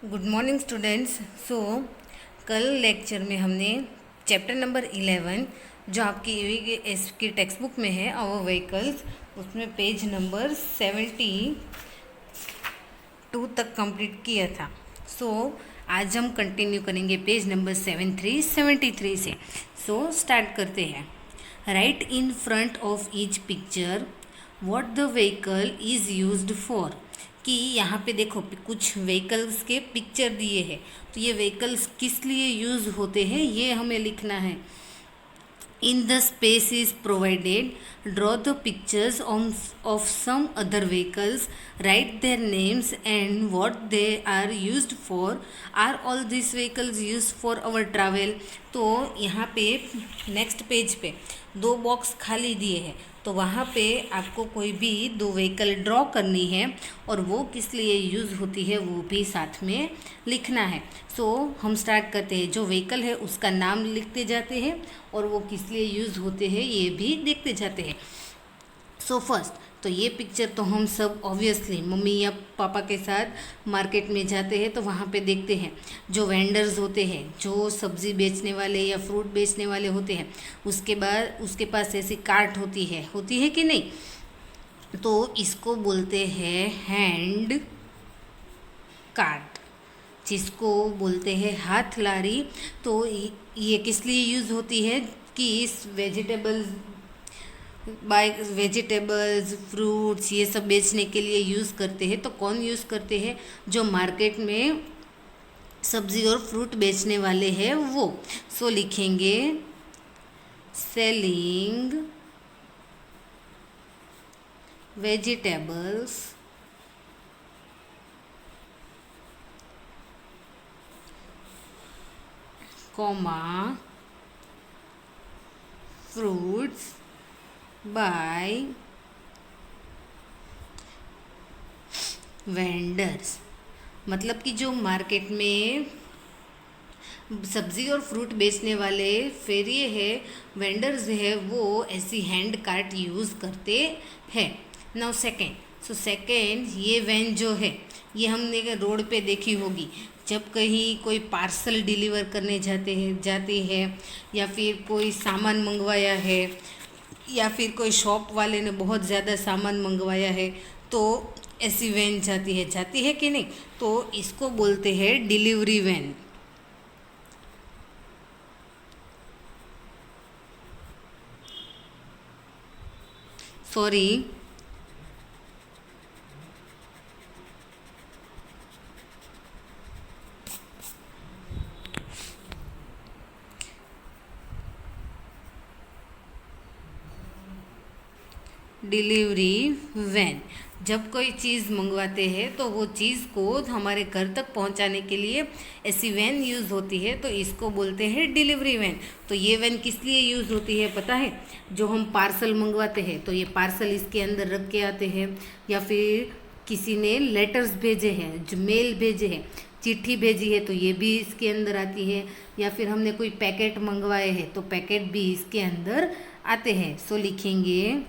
Good morning students. सो कल lecture में हमने चैप्टर नंबर 11 जो आपकी ईवीएस की टेक्स्ट बुक में है आवर व्हीकल्स, उसमें पेज नंबर 72 तक कंप्लीट किया था। सो आज हम कंटिन्यू करेंगे पेज नंबर 73 से। सो स्टार्ट करते हैं। Right in front of each picture what the vehicle is used for. कि यहाँ पे देखो कुछ व्हीकल्स के पिक्चर दिए हैं, तो ये व्हीकल्स किस लिए यूज़ होते हैं ये हमें लिखना है। In the space is provided, draw the pictures of some other vehicles, write their names and what they are used for. Are all these vehicles used for our travel? तो यहाँ पे नेक्स्ट पेज पे दो box खाली दिए हैं, तो वहाँ पे आपको कोई भी दो व्हीकल ड्रॉ करनी है और वो किस लिए यूज़ होती है वो भी साथ में लिखना है। सो हम स्टार्ट करते हैं। जो व्हीकल है उसका नाम लिखते जाते हैं और वो किस लिए यूज़ होते हैं ये भी देखते जाते हैं। सो फर्स्ट तो ये पिक्चर तो हम सब ऑब्वियसली मम्मी या पापा के साथ मार्केट में जाते हैं तो वहाँ पे देखते हैं। जो वेंडर्स होते हैं, जो सब्ज़ी बेचने वाले या फ्रूट बेचने वाले होते हैं, उसके बाद उसके पास ऐसी कार्ट होती है कि नहीं, तो इसको बोलते हैं हैंड कार्ट, जिसको बोलते हैं हाथ लारी। तो ये किस लिए यूज़ होती है कि इस वेजिटेबल्स फ्रूट्स ये सब बेचने के लिए यूज़ करते हैं। तो कौन यूज़ करते हैं? जो मार्केट में सब्ज़ी और फ्रूट बेचने वाले हैं वो। सो लिखेंगे selling vegetables comma fruits by vendors. मतलब कि जो मार्केट में सब्ज़ी और फ्रूट बेचने वाले फेरिए है, वेंडर्स है, वो ऐसी हैंड कार्ट यूज़ करते हैं। नाउ सेकेंड ये वैन जो है ये हमने रोड पे देखी होगी। जब कहीं कोई पार्सल डिलीवर करने जाती है या फिर कोई सामान मंगवाया है या फिर कोई शॉप वाले ने बहुत ज़्यादा सामान मंगवाया है तो ऐसी वैन जाती है कि नहीं, तो इसको बोलते हैं delivery van. Sorry, delivery van. जब कोई चीज़ मंगवाते हैं तो वो चीज़ को हमारे घर तक पहुंचाने के लिए ऐसी वैन यूज़ होती है, तो इसको बोलते हैं डिलीवरी वैन। तो ये वैन किस लिए यूज़ होती है पता है? जो हम पार्सल मंगवाते हैं तो ये पार्सल इसके अंदर रख के आते हैं, या फिर किसी ने लेटर्स भेजे हैं, जो मेल भेजे हैं, चिट्ठी भेजी है तो ये भी इसके अंदर आती है, या फिर हमने कोई पैकेट मंगवाए हैं तो पैकेट भी इसके अंदर आते हैं। सो लिखेंगे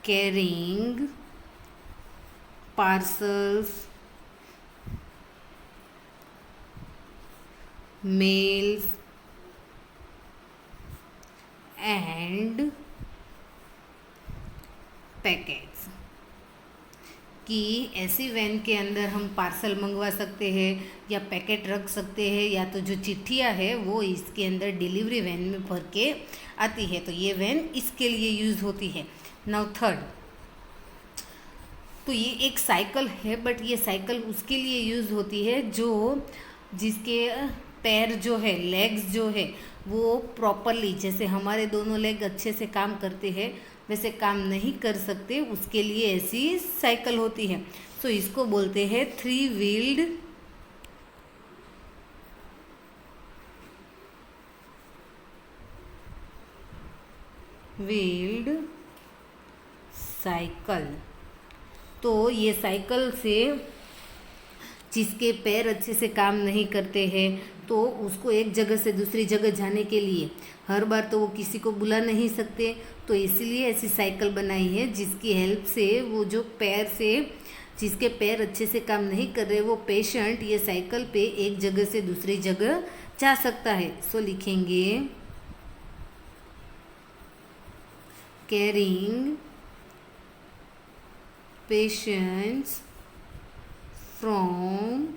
carrying parcels, mails and packets. कि ऐसी वैन के अंदर हम पार्सल मंगवा सकते हैं या पैकेट रख सकते हैं, या तो जो चिट्ठियाँ है वो इसके अंदर डिलीवरी वैन में भर के आती है, तो ये वैन इसके लिए यूज़ होती है। नाउ थर्ड, तो ये एक साइकिल है, बट ये साइकिल उसके लिए यूज़ होती है जिसके पैर जो है, लेग्स जो है, वो प्रॉपरली, जैसे हमारे दोनों लेग अच्छे से काम करते हैं वैसे काम नहीं कर सकते, उसके लिए ऐसी साइकिल होती है। सो इसको बोलते हैं थ्री व्हील्ड साइकिल। तो ये साइकिल से जिसके पैर अच्छे से काम नहीं करते हैं तो उसको एक जगह से दूसरी जगह जाने के लिए हर बार तो वो किसी को बुला नहीं सकते, तो इसलिए ऐसी साइकिल बनाई है जिसकी हेल्प से वो जो पैर से जिसके पैर अच्छे से काम नहीं कर रहे वो पेशेंट ये साइकिल पे एक जगह से दूसरी जगह जा सकता है। सो लिखेंगे carrying patients from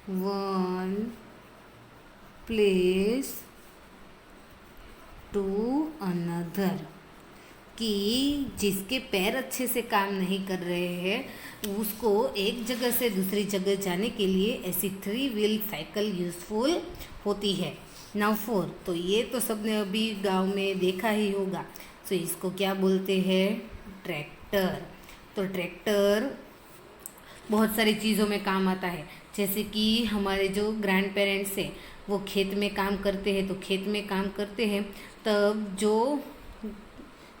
one place to another, कि जिसके पैर अच्छे से काम नहीं कर रहे हैं उसको एक जगह से दूसरी जगह जाने के लिए ऐसी 3 व्हील साइकिल यूज़फुल होती है। नाउ 4, तो ये तो सबने अभी गांव में देखा ही होगा। तो इसको क्या बोलते हैं? ट्रैक्टर। तो ट्रैक्टर बहुत सारी चीज़ों में काम आता है, जैसे कि हमारे जो ग्रैंड पेरेंट्स हैं वो खेत में काम करते हैं, तो खेत में काम करते हैं तब जो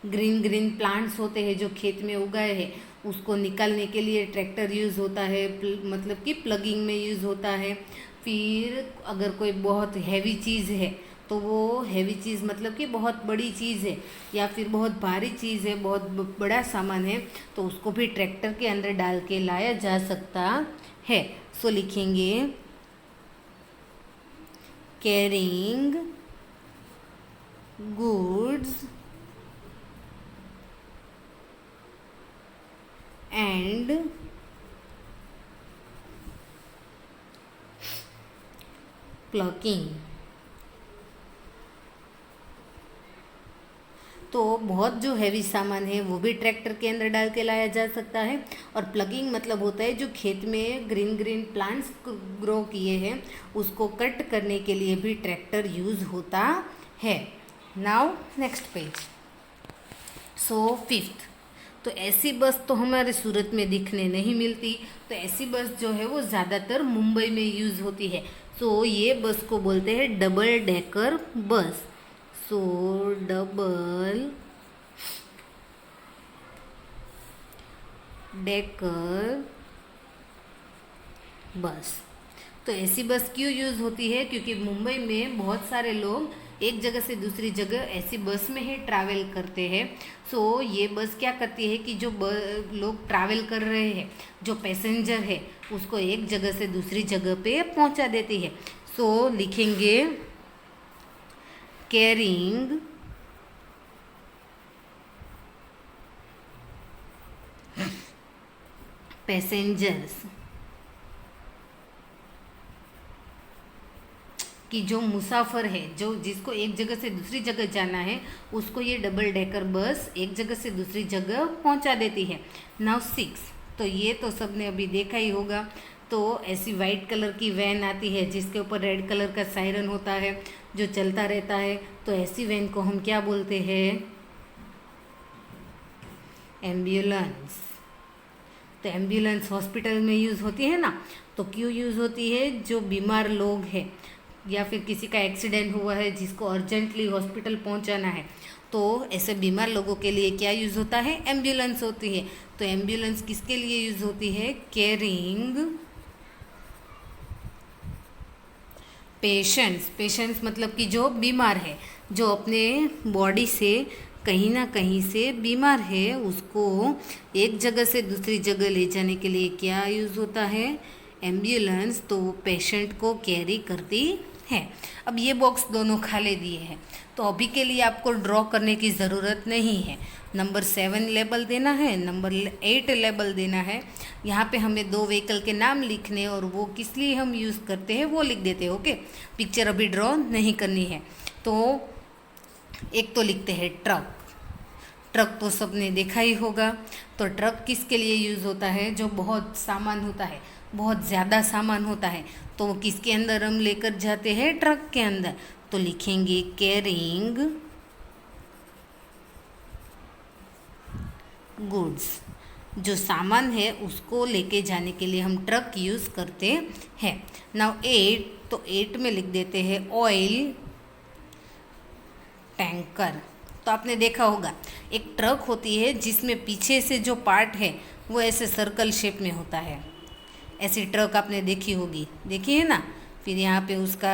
ग्रीन ग्रीन प्लांट्स होते हैं जो खेत में उगाए हैं उसको निकालने के लिए ट्रैक्टर यूज़ होता है, मतलब कि प्लगिंग में यूज़ होता है। फिर अगर कोई बहुत हैवी चीज़ है तो वो हैवी चीज़ मतलब कि बहुत बड़ी चीज़ है या फिर बहुत भारी चीज़ है, बहुत बड़ा सामान है, तो उसको भी ट्रैक्टर के अंदर डाल के लाया जा सकता है। सो लिखेंगे कैरिंग गुड्स एंड प्लगिंग। तो बहुत जो हैवी सामान है वो भी ट्रैक्टर के अंदर डाल के लाया जा सकता है। और प्लगिंग मतलब होता है जो खेत में ग्रीन ग्रीन प्लांट्स ग्रो किए हैं उसको कट करने के लिए भी ट्रैक्टर यूज़ होता है। Now next page. सो 5th, तो ऐसी बस तो हमारे सूरत में दिखने नहीं मिलती, तो ऐसी बस जो है वो ज़्यादातर मुंबई में यूज़ होती है। सो ये बस को बोलते हैं डबल डेकर बस। सो डबल डेकर बस। तो ऐसी बस क्यों यूज़ होती है? क्योंकि मुंबई में बहुत सारे लोग एक जगह से दूसरी जगह ऐसी बस में ही ट्रैवल करते हैं। सो ये बस क्या करती है कि जो लोग ट्रैवल कर रहे हैं, जो पैसेंजर है उसको एक जगह से दूसरी जगह पे पहुंचा देती है। सो लिखेंगे कैरिंग पैसेंजर्स, कि जो मुसाफिर है जो जिसको एक जगह से दूसरी जगह जाना है उसको ये डबल डेकर बस एक जगह से दूसरी जगह पहुंचा देती है। नाउ 6, तो ये तो सबने अभी देखा ही होगा। तो ऐसी वाइट कलर की वैन आती है जिसके ऊपर रेड कलर का सायरन होता है जो चलता रहता है, तो ऐसी वैन को हम क्या बोलते हैं? एम्बुलेंस। तो एम्बुलेंस हॉस्पिटल में यूज़ होती है ना, तो क्यों यूज़ होती है? जो बीमार लोग हैं या फिर किसी का एक्सीडेंट हुआ है जिसको अर्जेंटली हॉस्पिटल पहुंचाना है, तो ऐसे बीमार लोगों के लिए क्या यूज़ होता है? एम्बुलेंस होती है। तो एम्बुलेंस किसके लिए यूज़ होती है? कैरिंग पेशेंट्स मतलब कि जो बीमार है, जो अपने बॉडी से कहीं ना कहीं से बीमार है, उसको एक जगह से दूसरी जगह ले जाने के लिए क्या यूज़ होता है? एम्बुलेंस। तो पेशेंट को कैरी करती है। अब ये बॉक्स दोनों खाली दिए हैं, तो अभी के लिए आपको ड्रॉ करने की ज़रूरत नहीं है। नंबर 7 लेबल देना है, नंबर 8 लेबल देना है। यहाँ पे हमें 2 व्हीकल के नाम लिखने और वो किस लिए हम यूज़ करते हैं वो लिख देते हैं। ओके, पिक्चर अभी ड्रॉ नहीं करनी है। तो एक तो लिखते हैं ट्रक। ट्रक तो सबने देखा ही होगा। तो ट्रक किसके लिए यूज़ होता है? जो बहुत सामान होता है, बहुत ज़्यादा सामान होता है, तो वो किसके अंदर हम लेकर जाते हैं? ट्रक के अंदर। तो लिखेंगे कैरिंग गुड्स। जो सामान है उसको लेके जाने के लिए हम ट्रक यूज़ करते हैं। नाउ 8, तो 8 में लिख देते हैं ऑयल टैंकर। तो आपने देखा होगा एक ट्रक होती है जिसमें पीछे से जो पार्ट है वो ऐसे सर्कल शेप में होता है। ऐसी ट्रक आपने देखी होगी, देखी है ना। फिर यहाँ पे उसका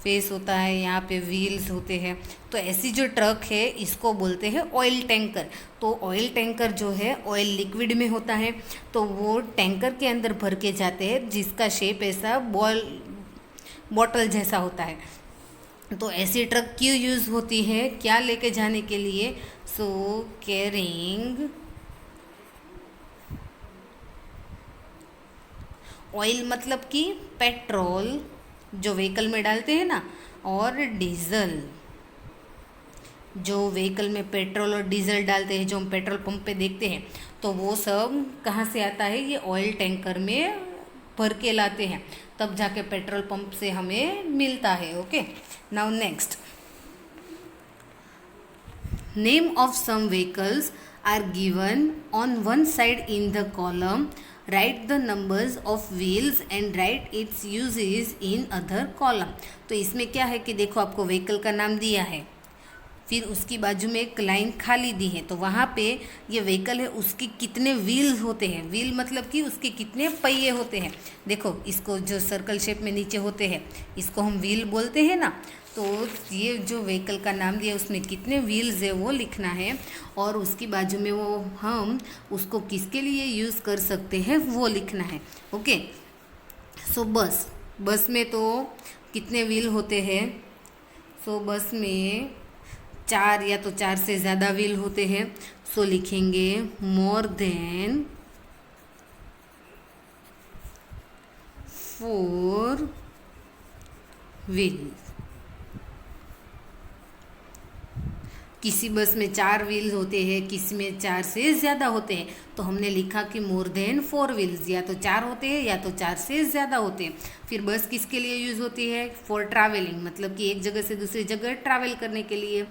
फेस होता है, यहाँ पे व्हील्स होते हैं। तो ऐसी जो ट्रक है इसको बोलते हैं ऑयल टैंकर। तो ऑयल टैंकर जो है ऑयल लिक्विड में होता है, तो वो टैंकर के अंदर भर के जाते हैं, जिसका शेप ऐसा बॉटल जैसा होता है। तो ऐसी ट्रक क्यों यूज़ होती है, क्या लेके जाने के लिए? सो कैरिंग ऑयल मतलब कि पेट्रोल जो व्हीकल में डालते हैं ना, और डीजल जो व्हीकल में पेट्रोल और डीजल डालते हैं, जो हम पेट्रोल पंप पे देखते हैं, तो वो सब कहाँ से आता है? ये ऑयल टैंकर में भर के लाते हैं, तब जाके पेट्रोल पंप से हमें मिलता है। Okay, now next, name of some vehicles are given on one side in the column, write the numbers of wheels and write its uses in other column. तो इसमें क्या है कि देखो, आपको व्हीकल का नाम दिया है, फिर उसकी बाजू में एक लाइन खाली दी है, तो वहाँ पे ये व्हीकल है, उसके कितने व्हील्स होते हैं, व्हील मतलब कि उसके कितने पहिए होते हैं। देखो, इसको जो सर्कल शेप में नीचे होते हैं इसको हम व्हील बोलते हैं ना। तो ये जो व्हीकल का नाम दिया उसमें कितने व्हील्स है वो लिखना है, और उसकी बाजू में वो हम उसको किसके लिए यूज़ कर सकते हैं वो लिखना है। ओके, सो बस में तो कितने व्हील होते हैं? सो बस में 4 या तो 4 से ज़्यादा व्हील होते हैं। सो लिखेंगे मोर देन 4 व्हील्स। किसी बस में 4 व्हील्स होते हैं, किसी में 4 से ज़्यादा होते हैं, तो हमने लिखा कि मोर देन 4 व्हील्स, या तो 4 होते हैं या तो 4 से ज़्यादा होते हैं। फिर बस किसके लिए यूज़ होती है? फॉर ट्रैवलिंग, मतलब कि एक जगह से दूसरी जगह ट्रैवल करने के लिए।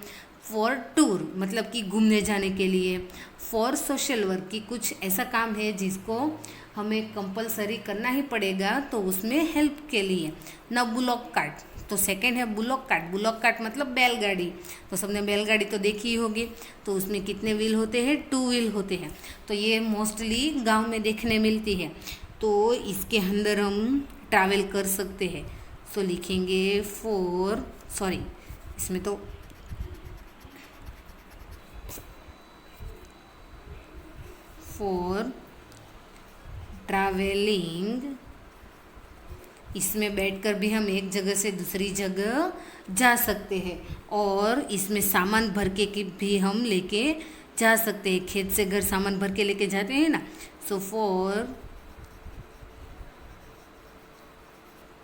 फॉर टूर, मतलब कि घूमने जाने के लिए। फॉर सोशल वर्क, की कुछ ऐसा काम है जिसको हमें कंपलसरी करना ही पड़ेगा, तो उसमें हेल्प के लिए। ना बुलॉक कार्ट, तो सेकंड है बुलॉक कार्ट। बुलॉक कार्ट मतलब बैलगाड़ी, तो सबने बैलगाड़ी तो देखी ही होगी। तो उसमें कितने व्हील होते हैं? 2 व्हील होते हैं। तो ये मोस्टली गांव में देखने मिलती है, तो इसके अंदर हम ट्रैवल कर सकते हैं। सो लिखेंगे इसमें तो फॉर ट्रैवलिंग, इसमें बैठकर भी हम एक जगह से दूसरी जगह जा सकते हैं, और इसमें सामान भर के भी हम लेके जा सकते हैं। खेत से घर सामान भर के लेके जाते हैं ना। सो फॉर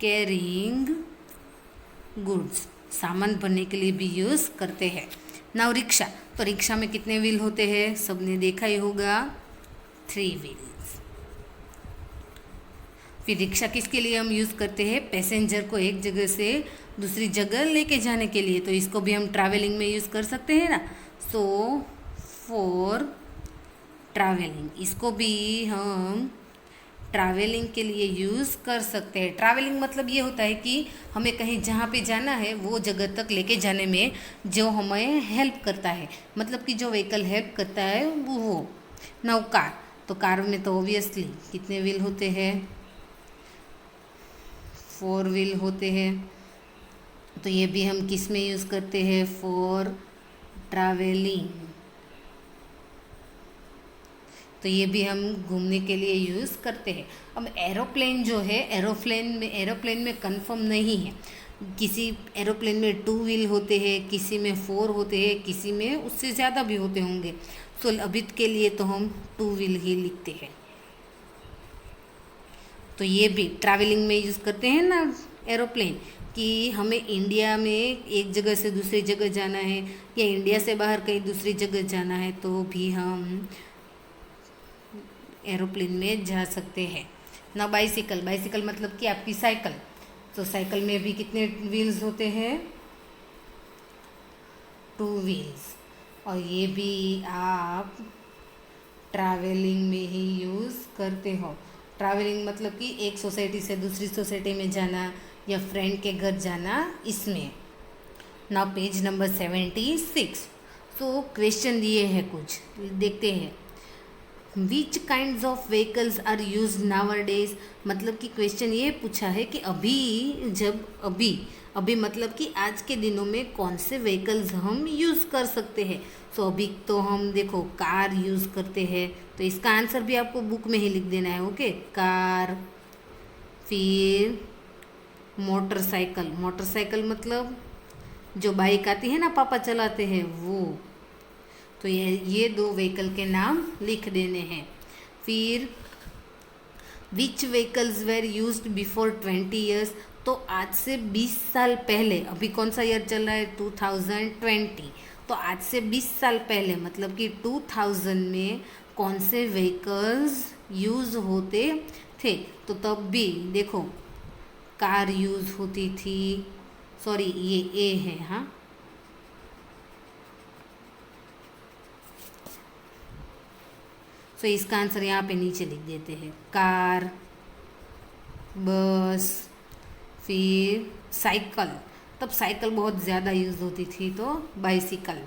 कैरिंग गुड्स, सामान भरने के लिए भी यूज़ करते हैं। नाउ रिक्शा, तो रिक्शा में कितने व्हील होते हैं? सबने देखा ही होगा, 3 व्हील्स। फिर रिक्शा किसके लिए हम यूज़ करते हैं? पैसेंजर को एक जगह से दूसरी जगह लेके जाने के लिए, तो इसको भी हम ट्रैवलिंग में यूज़ कर सकते हैं ना। सो फॉर ट्रैवलिंग, इसको भी हम ट्रैवलिंग के लिए यूज़ कर सकते हैं। ट्रैवलिंग मतलब ये होता है कि हमें कहीं जहाँ पे जाना है वो जगह तक लेके जाने में जो हमें हेल्प करता है, मतलब कि जो व्हीकल हेल्प करता है वो। नाउ कार, तो कार में तो ऑब्वियसली कितने व्हील होते हैं? 4 व्हील होते हैं। तो ये भी हम किस में यूज़ करते हैं? For travelling. तो ये भी हम घूमने के लिए यूज़ करते हैं। अब एरोप्लेन जो है, एरोप्लेन में कंफर्म नहीं है। किसी एरोप्लेन में 2 व्हील होते हैं, किसी में 4 होते हैं, किसी में उससे ज़्यादा भी होते होंगे। सो अभी के लिए तो हम 2 व्हील ही लिखते हैं। तो ये भी ट्रैवलिंग में यूज़ करते हैं ना एरोप्लेन, कि हमें इंडिया में एक जगह से दूसरी जगह जाना है, या इंडिया से बाहर कहीं दूसरी जगह जाना है, तो भी हम एरोप्लेन में जा सकते हैं ना। बाइसिकल मतलब कि आपकी साइकिल, तो साइकिल में भी कितने व्हील्स होते हैं? 2 व्हील्स। और ये भी आप ट्रैवलिंग में ही यूज़ करते हो। ट्रैवलिंग मतलब कि एक सोसाइटी से दूसरी सोसाइटी में जाना, या फ्रेंड के घर जाना, इसमें। Now page number 76। So question दिए हैं कुछ, देखते हैं। Which kinds of vehicles are use nowadays, मतलब कि क्वेश्चन ये पूछा है कि अभी मतलब कि आज के दिनों में कौन से व्हीकल्स हम यूज़ कर सकते हैं। सो अभी तो हम देखो कार यूज़ करते हैं, तो इसका आंसर भी आपको बुक में ही लिख देना है। Okay, car. फिर मोटरसाइकिल मतलब जो बाइक आती है ना, पापा चलाते हैं वो। तो ये दो व्हीकल के नाम लिख देने हैं। फिर which vehicles were used before 20 years, तो आज से 20 साल पहले, अभी कौन सा ईयर चल रहा है 2020, तो आज से 20 साल पहले मतलब कि 2000 में कौन से व्हीकल्स यूज़ होते थे। तो तब भी देखो कार यूज़ होती थी, सॉरी ये ए है, हाँ। सो इसका आंसर यहाँ पे नीचे लिख देते हैं, कार, बस, फिर साइकिल, तब साइकिल बहुत ज़्यादा यूज़ होती थी, तो bicycle.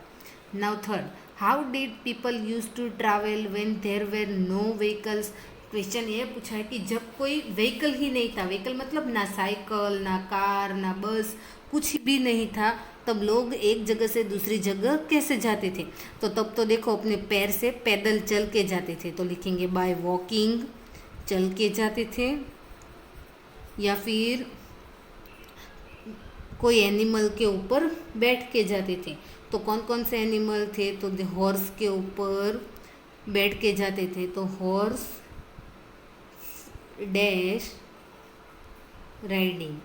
Now third, how did people use to travel when there were no vehicles. Question ये पूछा है कि जब कोई व्हीकल ही नहीं था, व्हीकल मतलब ना साइकिल, ना कार, ना बस, कुछ भी नहीं था, तब लोग एक जगह से दूसरी जगह कैसे जाते थे। तो तब तो देखो अपने पैर से पैदल चल के जाते थे, तो लिखेंगे बाय वॉकिंग, चल के जाते थे। या फिर कोई एनिमल के ऊपर बैठ के जाते थे, तो कौन कौन से एनिमल थे, तो हॉर्स के ऊपर बैठ के जाते थे, तो हॉर्स डैश राइडिंग,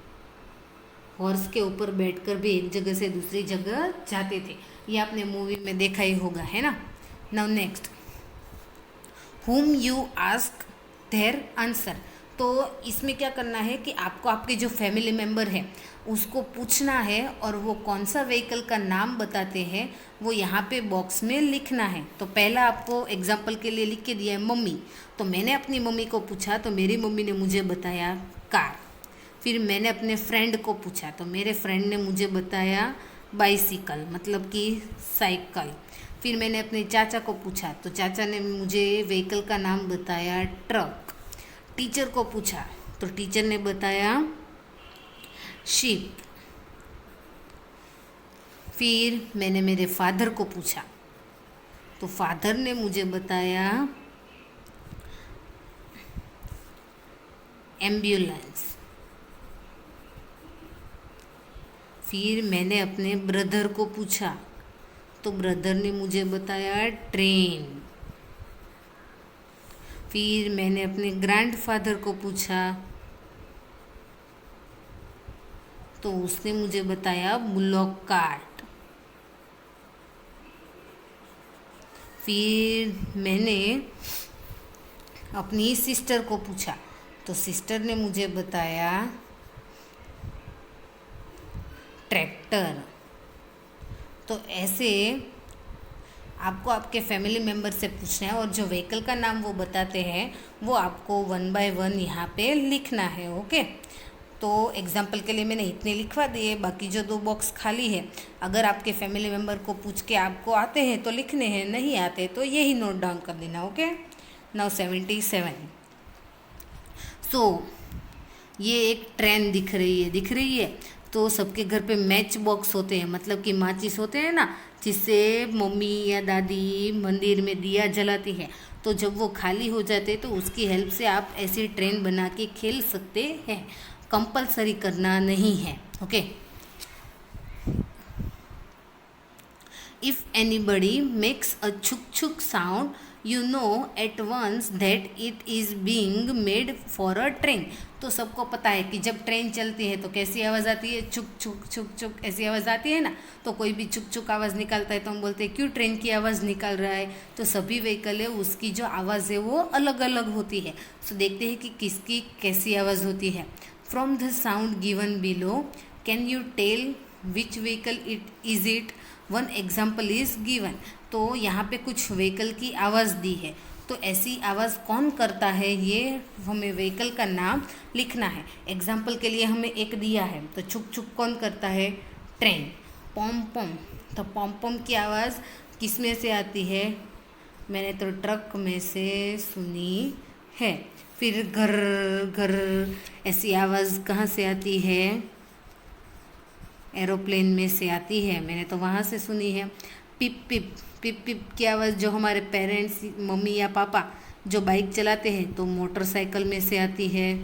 हॉर्स के ऊपर बैठकर भी एक जगह से दूसरी जगह जाते थे। ये आपने मूवी में देखा ही होगा, है ना। Now next, whom you ask their answer, तो इसमें क्या करना है कि आपको आपके जो फैमिली मेम्बर है उसको पूछना है और वो कौन सा व्हीकल का नाम बताते हैं वो यहाँ पे बॉक्स में लिखना है। तो पहला आपको एग्जाम्पल के लिए लिख के दिया है मम्मी, तो मैंने अपनी मम्मी को पूछा तो मेरी मम्मी ने मुझे बताया कार। फिर मैंने अपने फ्रेंड को पूछा तो मेरे फ्रेंड ने मुझे बताया बाइसिकल मतलब कि साइकिल। फिर मैंने अपने चाचा को पूछा तो चाचा ने मुझे व्हीकल का नाम बताया ट्रक। टीचर को पूछा तो टीचर ने बताया शिप। फिर मैंने मेरे फादर को पूछा तो फादर ने मुझे बताया एम्बुलेंस। फिर मैंने अपने ब्रदर को पूछा तो ब्रदर ने मुझे बताया ट्रेन। फिर मैंने अपने ग्रैंडफादर को पूछा तो उसने मुझे बताया बुलॉक कार्ट। फिर मैंने अपनी सिस्टर को पूछा तो सिस्टर ने मुझे बताया ट्रैक्टर। तो ऐसे आपको आपके फैमिली मेम्बर से पूछना है और जो व्हीकल का नाम वो बताते हैं वो आपको 1 बाय 1 यहाँ पे लिखना है। ओके, तो एग्जाम्पल के लिए मैंने इतने लिखवा दिए, बाकी जो 2 बॉक्स खाली है अगर आपके फैमिली मेम्बर को पूछ के आपको आते हैं तो लिखने हैं, नहीं आते तो यही नोट डाउन कर देना। Okay, now 77। सो ये एक ट्रेन दिख रही है तो सबके घर पे मैच बॉक्स होते हैं, मतलब कि माचिस होते हैं ना, जिससे मम्मी या दादी मंदिर में दिया जलाती है। तो जब वो खाली हो जाते तो उसकी हेल्प से आप ऐसी ट्रेन बना के खेल सकते हैं, कंपलसरी करना नहीं है। Okay, if anybody makes a छुक छुक sound you know at once that it is being made for a train. तो सबको पता है कि जब ट्रेन चलती है तो कैसी आवाज़ आती है, चुक चुक चुक चुक ऐसी आवाज़ आती है ना। तो कोई भी चुक चुक आवाज़ निकालता है तो हम बोलते हैं क्यों ट्रेन की आवाज़ निकाल रहा है। तो सभी व्हीकल है उसकी जो आवाज़ है वो अलग अलग होती है। सो देखते हैं कि किसकी कैसी आवाज़ होती है। From the sound given below can you tell which vehicle it it. One example is given. तो यहाँ पे कुछ व्हीकल की आवाज़ दी है, तो ऐसी आवाज़ कौन करता है ये हमें व्हीकल का नाम लिखना है। एग्जाम्पल के लिए हमें एक दिया है तो छुक छुक कौन करता है, ट्रेन। पॉम पॉम, तो पॉम पॉम की आवाज़ किस में से आती है, मैंने तो ट्रक में से सुनी है। फिर घर घर ऐसी आवाज़ कहाँ से आती है? एरोप्लेन में से आती है, मैंने तो वहाँ से सुनी है। पिप पिप पिप पिप की आवाज़ जो हमारे पेरेंट्स, मम्मी या पापा जो बाइक चलाते हैं तो मोटरसाइकिल में से आती है।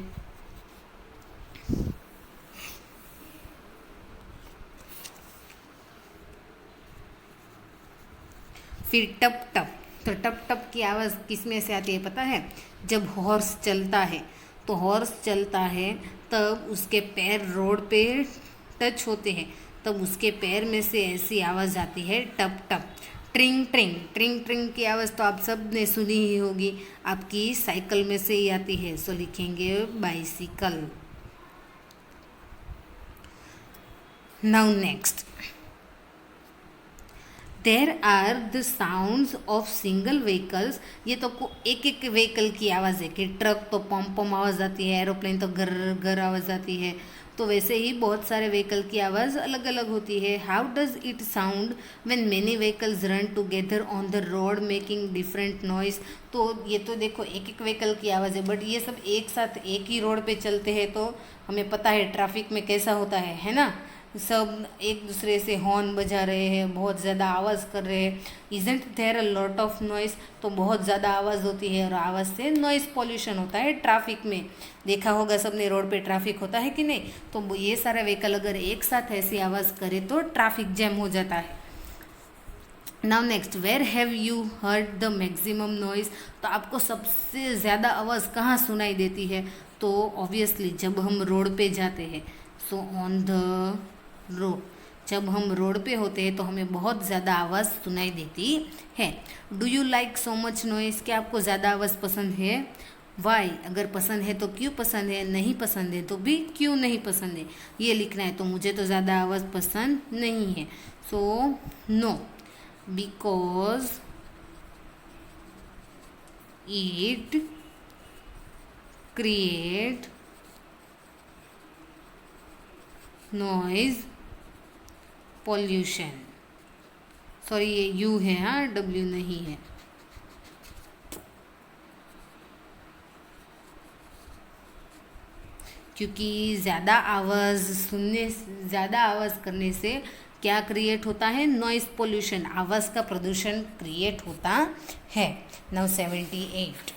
फिर टप टप, तो टप टप की आवाज़ किस में से आती है पता है? जब हॉर्स चलता है, तो हॉर्स चलता है तब उसके पैर रोड पे टच होते हैं, तब उसके पैर में से ऐसी आवाज़ आती है टप टप। ट्रिंग ट्रिंग ट्रिंग ट्रिंग की आवाज़ तो आप सब ने सुनी ही होगी, आपकी साइकिल में से ही आती है, सो लिखेंगे bicycle. Now next, there are the sounds of single vehicles. ये तो आपको एक एक व्हीकल की आवाज़ है कि ट्रक तो पम पम आवाज़ आती है, एरोप्लेन तो घर घर आवाज़ आती है, तो वैसे ही बहुत सारे व्हीकल की आवाज़ अलग अलग होती है। How does it sound when many vehicles run together on the road making different noise. तो ये तो देखो एक एक व्हीकल की आवाज़ है, बट ये सब एक साथ एक ही रोड पे चलते हैं तो हमें पता है ट्रैफिक में कैसा होता है ना? सब एक दूसरे से हॉर्न बजा रहे हैं, बहुत ज़्यादा आवाज़ कर रहे हैं। Isn't there a lot of noise, तो बहुत ज़्यादा आवाज़ होती है और आवाज़ से नॉइस पॉल्यूशन होता है ट्रैफिक में। देखा होगा सबने रोड पे ट्रैफिक होता है कि नहीं? तो ये सारे व्हीकल अगर एक साथ ऐसी आवाज़ करे तो ट्रैफिक जैम हो जाता है। Now next, where have you heard the maximum noise. तो आपको सबसे ज़्यादा आवाज़ कहाँ सुनाई देती है? तो ऑब्वियसली जब हम रोड पे जाते हैं, सो ऑन द रोड, जब हम रोड पे होते हैं तो हमें बहुत ज़्यादा आवाज़ सुनाई देती है। Do you like so much noise, क्या आपको ज़्यादा आवाज़ पसंद है? वाई, अगर पसंद है तो क्यों पसंद है, नहीं पसंद है तो भी क्यों नहीं पसंद है, ये लिखना है। तो मुझे तो ज़्यादा आवाज़ पसंद नहीं है, so no, because it create noise pollution. Sorry ये यू है, हाँ डब्ल्यू नहीं है। क्योंकि ज़्यादा आवाज़ सुनने, ज़्यादा आवाज़ करने से क्या क्रिएट होता है? नॉइस पोल्यूशन, आवाज़ का प्रदूषण क्रिएट होता है। नाउ 78,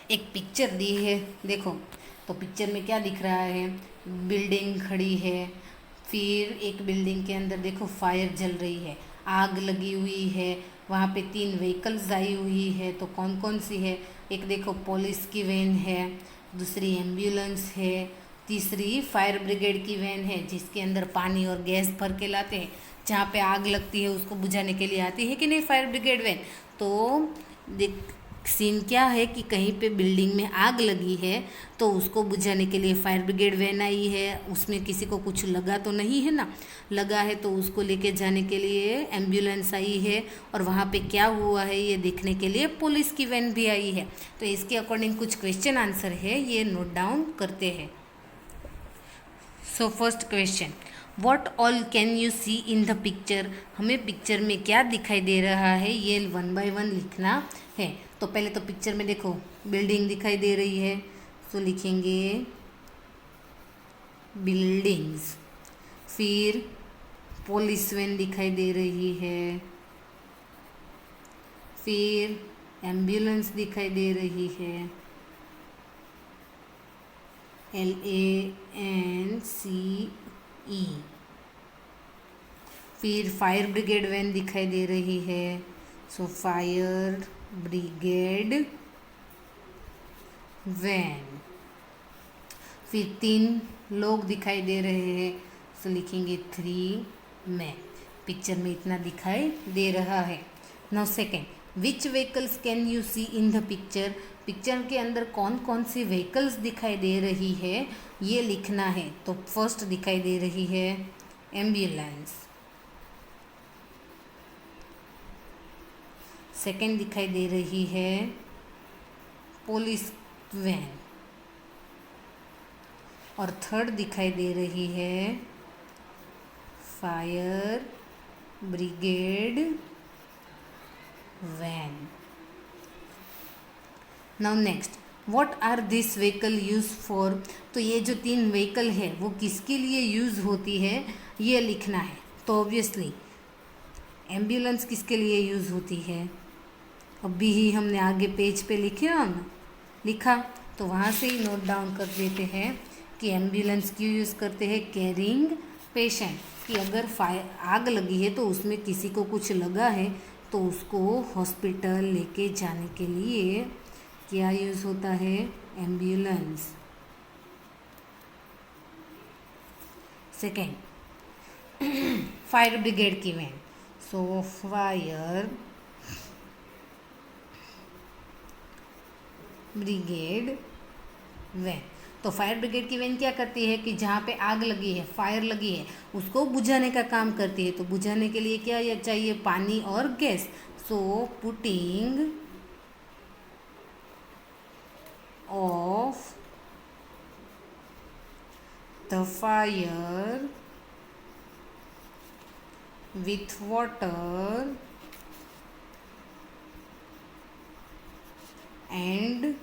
एक पिक्चर दी है, देखो तो पिक्चर में क्या दिख रहा है? बिल्डिंग खड़ी है, फिर एक बिल्डिंग के अंदर देखो फायर जल रही है, आग लगी हुई है, वहाँ पे 3 व्हीकल्स आई हुई है। तो कौन कौन सी है? एक देखो पुलिस की वैन है, दूसरी एम्बुलेंस है, तीसरी फायर ब्रिगेड की वैन है जिसके अंदर पानी और गैस भर के लाते हैं, जहाँ पे आग लगती है उसको बुझाने के लिए आती है कि नहीं फायर ब्रिगेड वैन। तो देख सीन क्या है कि कहीं पे बिल्डिंग में आग लगी है तो उसको बुझाने के लिए फायर ब्रिगेड वैन आई है, उसमें किसी को कुछ लगा तो नहीं है ना? लगा है तो उसको लेके जाने के लिए एम्बुलेंस आई है, और वहाँ पे क्या हुआ है ये देखने के लिए पुलिस की वैन भी आई है। तो इसके अकॉर्डिंग कुछ क्वेश्चन आंसर है, ये नोट डाउन करते हैं। So first question, what all can you see in the picture. हमें पिक्चर में क्या दिखाई दे रहा है ये 1 बाय 1 लिखना है। तो पहले तो पिक्चर में देखो बिल्डिंग दिखाई दे रही है, तो लिखेंगे बिल्डिंग्स। फिर पुलिस वैन दिखाई दे रही है, फिर एम्बुलेंस दिखाई दे रही है, LANCE। फिर फायर ब्रिगेड वैन दिखाई दे रही है, सो फायर ब्रिगेड वैन। फिर 3 लोग दिखाई दे रहे हैं, सो लिखेंगे 3 मैन। पिक्चर में इतना दिखाई दे रहा है। Now second, which vehicles can you see in the picture. Picture के अंदर कौन कौन सी व्हीकल्स दिखाई दे रही है ये लिखना है। तो फर्स्ट दिखाई दे रही है एम्बुलेंस, सेकेंड दिखाई दे रही है पुलिस वैन, और थर्ड दिखाई दे रही है fire brigade van. Now next, what are this vehicle use for. तो ये जो 3 व्हीकल है वो किसके लिए यूज़ होती है ये लिखना है। तो ऑब्वियसली एम्बुलेंस किसके लिए यूज़ होती है, अभी ही हमने आगे पेज पे लिखा, तो वहाँ से ही नोट डाउन कर देते हैं कि एम्बुलेंस क्यों यूज़ करते हैं, कैरिंग पेशेंट, कि अगर आग लगी है तो उसमें किसी को कुछ लगा है तो उसको हॉस्पिटल लेके जाने के लिए क्या यूज़ होता है, एम्बुलेंस। सेकेंड, फायर ब्रिगेड की van. So fire brigade van. तो फायर ब्रिगेड की वैन क्या करती है कि जहाँ पे आग लगी है, फायर लगी है, उसको बुझाने का काम करती है। तो बुझाने के लिए क्या चाहिए, पानी और gas. So putting of the fire with water and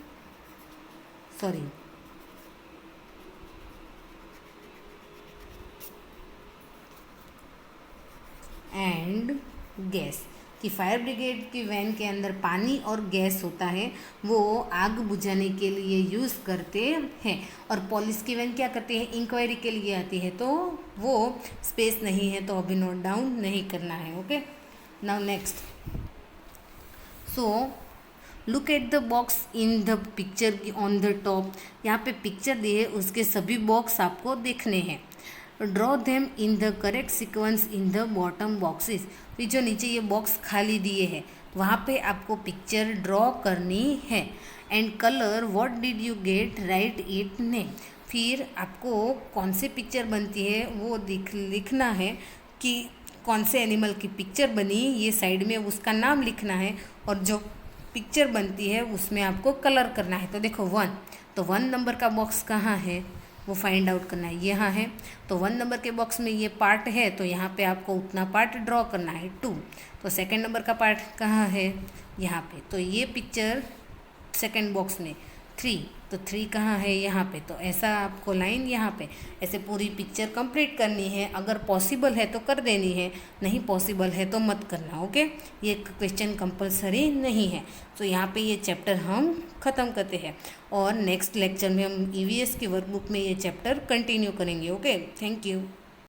gas, कि फायर ब्रिगेड की वैन के अंदर पानी और गैस होता है, वो आग बुझाने के लिए यूज़ करते हैं। और पुलिस की वैन क्या करती है, इंक्वायरी के लिए आती है। तो वो स्पेस नहीं है तो अभी नोट डाउन नहीं करना है। Okay, now next, so look at the box in the picture on the top. यहाँ पे पिक्चर दी है, उसके सभी बॉक्स आपको देखने हैं। Draw them in the correct sequence in the bottom boxes. फिर जो नीचे ये बॉक्स खाली दिए हैं वहाँ पे आपको पिक्चर ड्रॉ करनी है। And colour what did you get, right it name. फिर आपको कौन से पिक्चर बनती है वो लिखना है कि कौन से एनिमल की पिक्चर बनी, ये साइड में उसका नाम लिखना है। और जो पिक्चर बनती है उसमें आपको कलर करना है। तो देखो 1, तो 1 नंबर का बॉक्स कहाँ है वो फाइंड आउट करना है, यहाँ है। तो 1 नंबर के बॉक्स में ये पार्ट है तो यहाँ पे आपको उतना पार्ट ड्रॉ करना है। 2, तो 2nd नंबर का पार्ट कहाँ है, यहाँ पे। तो ये पिक्चर 2nd बॉक्स में। 3, तो 3 कहाँ है, यहाँ पे। तो ऐसा आपको लाइन यहाँ पे ऐसे पूरी पिक्चर कंप्लीट करनी है। अगर पॉसिबल है तो कर देनी है, नहीं पॉसिबल है तो मत करना। ओके, ये क्वेश्चन कंपलसरी नहीं है। तो यहाँ पे ये चैप्टर हम ख़त्म करते हैं और नेक्स्ट लेक्चर में हम ईवीएस की वर्कबुक में ये चैप्टर कंटिन्यू करेंगे। Okay, thank you.